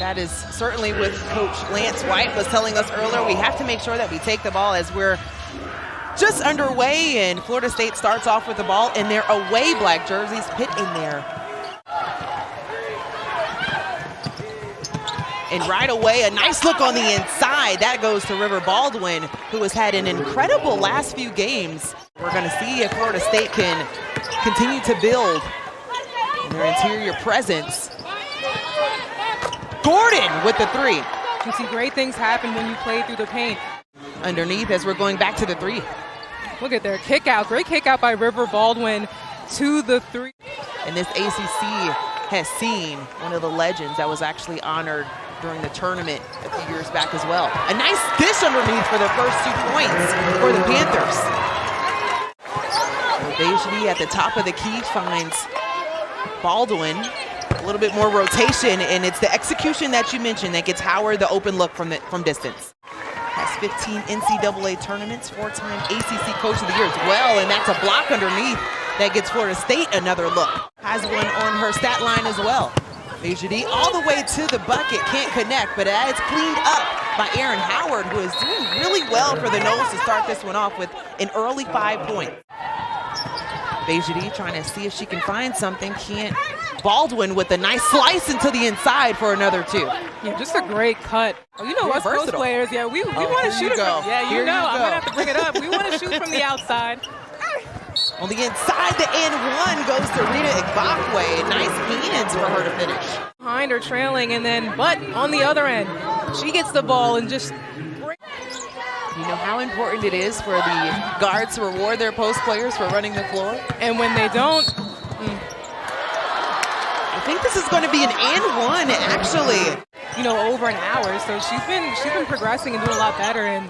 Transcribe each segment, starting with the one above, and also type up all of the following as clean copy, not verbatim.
That is certainly what Coach Lance White was telling us earlier. We have to make sure that we take the ball as we're just underway, and Florida State starts off with the ball in their away black jerseys. Pitt in there. And right away, a nice look on the inside. That goes to River Baldwin, who has had an incredible last few games. We're going to see if Florida State can continue to build their interior presence. Gordon with the three. You see great things happen when you play through the paint. Underneath as we're going back to the three. Look at their kick out. Great kick out by River Baldwin to the three. And this ACC has seen one of the legends that was actually honored during the tournament a few years back as well. A nice dish underneath for the first 2 points for the Panthers. Bejadi at the top of the key finds Baldwin. A little bit more rotation, and it's the execution that you mentioned that gets Howard the open look from distance. Has 15 NCAA tournaments, 4-time ACC Coach of the Year as well, and that's a block underneath that gets Florida State another look. Has one on her stat line as well. Bejadi all the way to the bucket, can't connect, but it's cleaned up by Aaron Howard, who is doing really well for the Noles to start this one off with an early 5 points. Bejadi trying to see if she can find something, can't. Baldwin with a nice slice into the inside for another 2. Yeah, just a great cut. Oh, you know, us post players, yeah, we want to shoot it from, yeah, you know, I'm going to have to bring it up. We want to shoot from the outside. On the inside, the and one goes to Rita Igbokwe. Nice hands for her to finish. Behind her trailing, and then, but on the other end, she gets the ball and just. You know how important it is for the guards to reward their post players for running the floor? And when they don't. I think this is going to be an and one, actually. You know, over an hour, so she's been progressing and doing a lot better and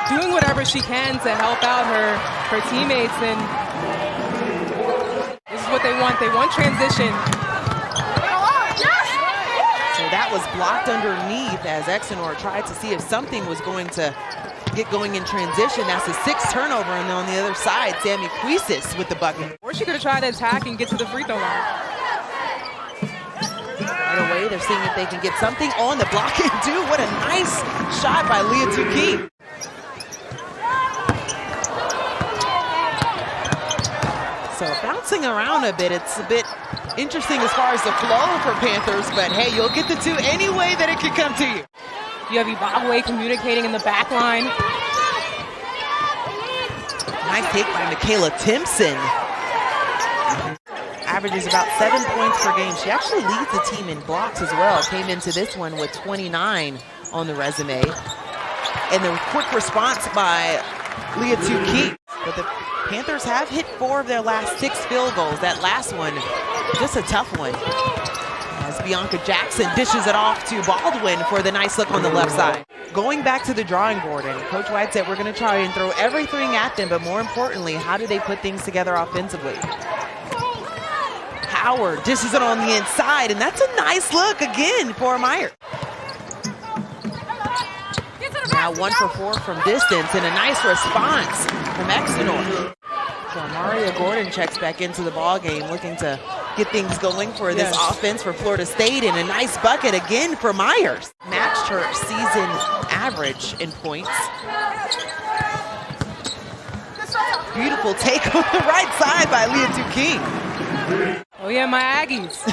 doing whatever she can to help out her teammates, and this is what they want. They want transition. So that was blocked underneath as Exenor tried to see if something was going to get going in transition. That's a 6th turnover, and on the other side, Sammy Cuisis with the bucket. Or she could have tried to attack and get to the free throw line. Right away, they're seeing if they can get something on the block and do. What a nice shot by Liatu King. So bouncing around a bit, it's a bit interesting as far as the flow for Panthers, but hey, you'll get the 2 any way that it can come to you. You have Igbokwe communicating in the back line. Nice take by Michaela Timpson. Averages about 7 points per game. She actually leads the team in blocks as well. Came into this one with 29 on the resume. And the quick response by Liatu King. But the Panthers have hit 4 of their last 6 field goals. That last one, just a tough one. As Bianca Jackson dishes it off to Baldwin for the nice look on the left side. Going back to the drawing board, and Coach White said we're going to try and throw everything at them, but more importantly, how do they put things together offensively? Howard dishes it on the inside, and that's a nice look again for Meyer. Now 1 for 4 from distance, and a nice response from Exenor. So Maria Gordon checks back into the ball game, looking to get things going for this offense for Florida State, and a nice bucket again for Myers. Matched her season average in points. Beautiful take on the right side by Liatu King. Oh yeah, my Aggies.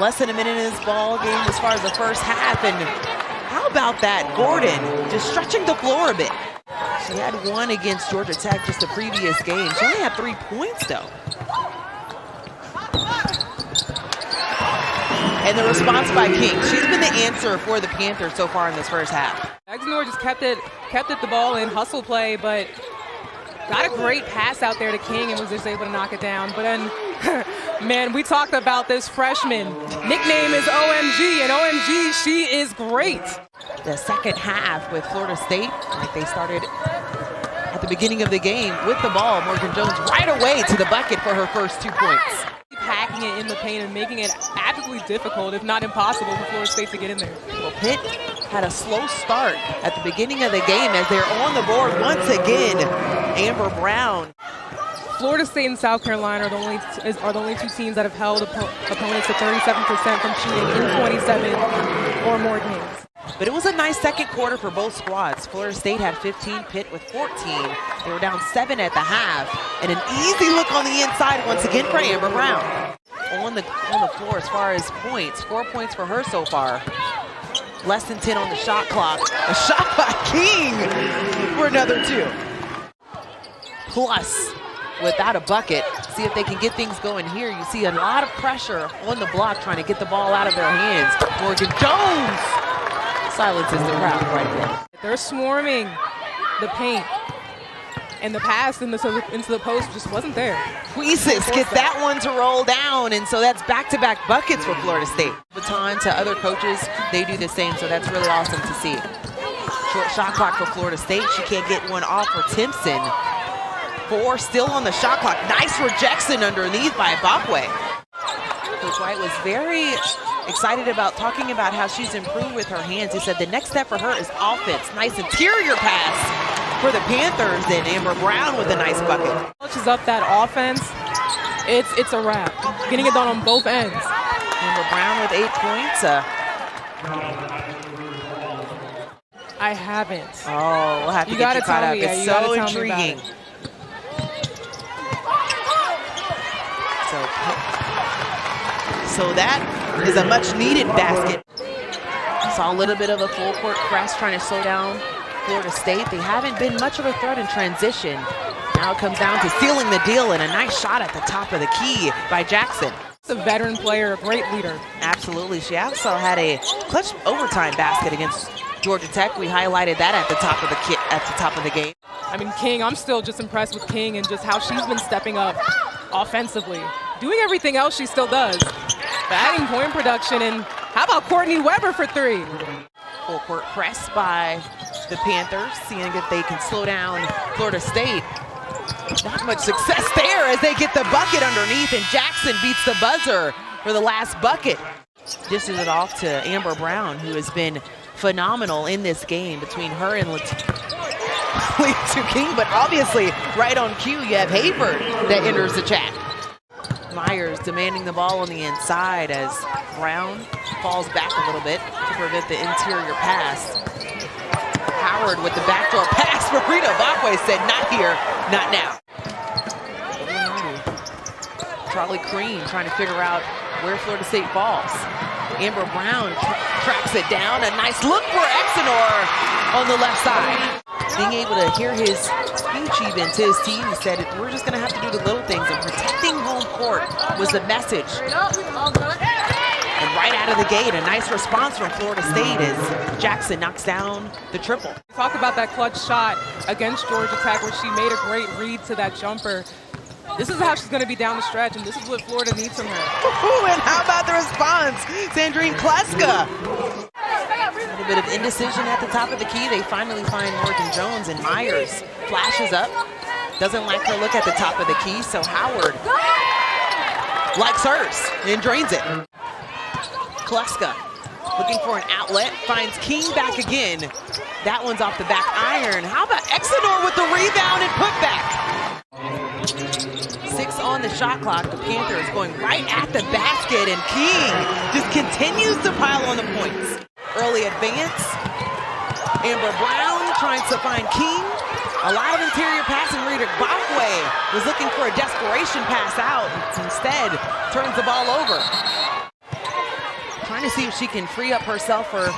Less than a minute in this ball game as far as the first half, and how about that? Gordon just stretching the floor a bit. She had 1 against Georgia Tech just the previous game. She only had 3 points though. And the response by King. She's been the answer for the Panthers so far in this first half. Exenor just kept it the ball in hustle play, but got a great pass out there to King and was just able to knock it down. But then, man, we talked about this freshman. Nickname is OMG, and OMG, she is great. The second half with Florida State, like they started at the beginning of the game with the ball. Morgan Jones right away to the bucket for her first 2 points. Packing it in the paint and making it absolutely difficult, if not impossible, for Florida State to get in there. Well, Pitt had a slow start at the beginning of the game as they're on the board once again. Amber Brown Florida State and South Carolina are the only two teams that have held opponents to 37% from shooting in 27 or more games. But it was a nice second quarter for both squads. Florida State had 15, Pitt with 14. They were down 7 at the half. And an easy look on the inside once again for Amber Brown. On the floor as far as points. 4 points for her so far. Less than 10 on the shot clock. A shot by King for another 2. Plus, without a bucket, see if they can get things going here. You see a lot of pressure on the block trying to get the ball out of their hands. Morgan Jones silences the crowd right there. They're swarming the paint, and the pass into the post just wasn't there. Huisis gets that one to roll down, and so that's back-to-back buckets for Florida State. Baton to other coaches, they do the same, so that's really awesome to see. Short shot clock for Florida State. She can't get one off for Timpson. 4 still on the shot clock. Nice rejection underneath by Bakwe. Coach White was very excited about talking about how she's improved with her hands. He said the next step for her is offense. Nice interior pass for the Panthers, and Amber Brown with a nice bucket. Touches up that offense. It's a wrap. Getting it done on both ends. Amber Brown with 8 points. I haven't. Oh, we'll have to get you caught up. It's so intriguing. So that is a much-needed basket. Saw a little bit of a full-court press trying to slow down Florida State. They haven't been much of a threat in transition. Now it comes down to sealing the deal, and a nice shot at the top of the key by Jackson. It's a veteran player, a great leader. Absolutely. She also had a clutch overtime basket against Georgia Tech. We highlighted that at the top of the game. I mean, King, I'm still just impressed with King and just how she's been stepping up offensively. Doing everything else she still does. Adding point production, and how about Courtney Weber for 3? Full court press by the Panthers, seeing if they can slow down Florida State. Not much success there as they get the bucket underneath, and Jackson beats the buzzer for the last bucket. Dishes it off to Amber Brown, who has been phenomenal in this game between her and Liatu King, but obviously right on cue you have Hayford that enters the chat. Myers demanding the ball on the inside as Brown falls back a little bit to prevent the interior pass. Howard with the backdoor pass. Marita Bakwe said, not here, not now. Charlie Crean trying to figure out where Florida State falls. Amber Brown tracks it down. A nice look for Exenor on the left side. Being able to hear his speech even to his team, he said, we're just going to have to do the little things, and protecting home court was the message. And right out of the gate, a nice response from Florida State as Jackson knocks down the triple. Talk about that clutch shot against Georgia Tech where she made a great read to that jumper. This is how she's going to be down the stretch, and this is what Florida needs from her. And how about the response? Sandrine Kleska. A little bit of indecision at the top of the key. They finally find Morgan Jones, and Myers flashes up. Doesn't like her look at the top of the key, so Howard likes hers and drains it. Kleska looking for an outlet, finds King back again. That one's off the back iron. How about Exenor with the rebound and putback? 6 on the shot clock. The Panthers going right at the basket, and King just continues to pile on the points. Early advance. Amber Brown trying to find King. A lot of interior passing. Rita Bakwe was looking for a desperation pass out. Instead, turns the ball over. Trying to see if she can free up herself for a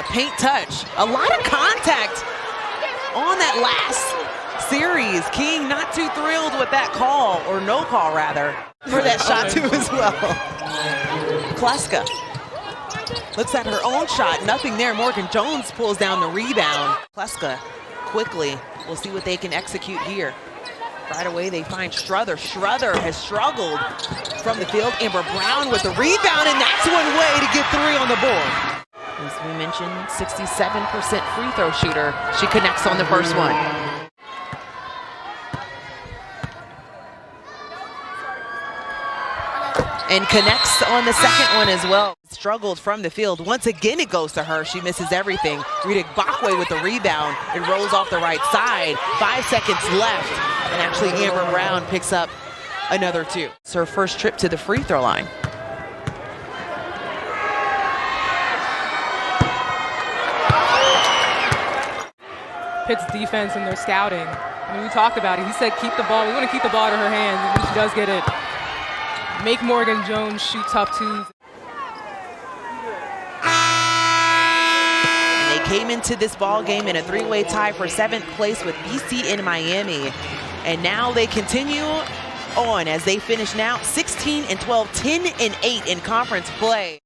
paint touch. A lot of contact on that last series. King not too thrilled with that call, or no call rather, for that shot too as well. Kleska looks at her own shot, nothing there. Morgan Jones pulls down the rebound. Kleska quickly, we'll see what they can execute here. Right away they find Struther. Struther has struggled from the field. Amber Brown with the rebound, and that's one way to get 3 on the board. As we mentioned, 67% free throw shooter. She connects on the first one. And connects on the second one as well. Struggled from the field. Once again, it goes to her. She misses everything. Rita Bakwe with the rebound. It rolls off the right side. 5 seconds left. And actually, Amber Brown picks up another 2. It's her first trip to the free throw line. Pitt's defense and their scouting. I mean, we talked about it. He said keep the ball. We want to keep the ball out of her hands. And when she does get it, make Morgan Jones shoot tough 2s. And they came into this ball game in a 3-way tie for 7th place with BC in Miami. And now they continue on as they finish now 16-12, 10-8 in conference play.